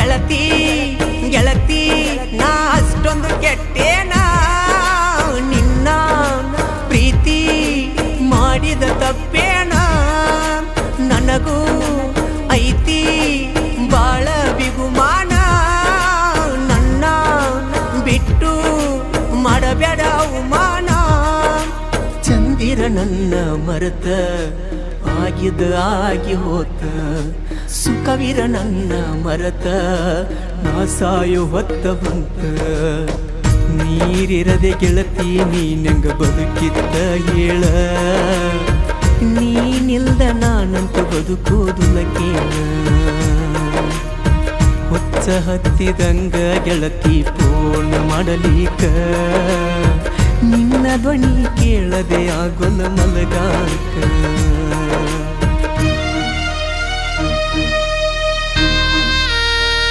ಗೆಳತಿ ಗೆಳತಿ ನಾ ಅಷ್ಟೊಂದು ಕೆಟ್ಟೇನ ನಿನ್ನ ಪ್ರೀತಿ ಮಾಡಿದ ತಪ್ಪೇನ ನನಗೂ ಐತಿ ಬಾಳ ಬಿಗುಮಾನ ನನ್ನ ಬಿಟ್ಟು ಮಾಡಬೇಡ ಅವಮಾನ ಚಂದಿರ ನನ್ನ ಮರೆತ ಆಗಿದ ಆಗಿ ಹೋತ ಸುಖವಿರ ನನ್ನ ಮರೆತ ನಾ ಸಾಯೋ ಹೊತ್ತ ಬಂತ ನೀರಿರದೆ ಗೆಳತಿ ನೀನಂಗ ಬದುಕಿದ್ದ ಹೇಳ ನೀನಿಲ್ದ ನಾನಂತೂ ಬದುಕೋದುಲಕೇನ ಹುಚ್ಚ ಹತ್ತಿದಂಗ ಗೆಳತಿ ಪೂರ್ಣ ಮಾಡಲಿಕ ನಿನ್ನ ಧ್ವನಿ ಕೇಳದೆ ಆಗೊಲ್ಲ ಮಲಗಾಕ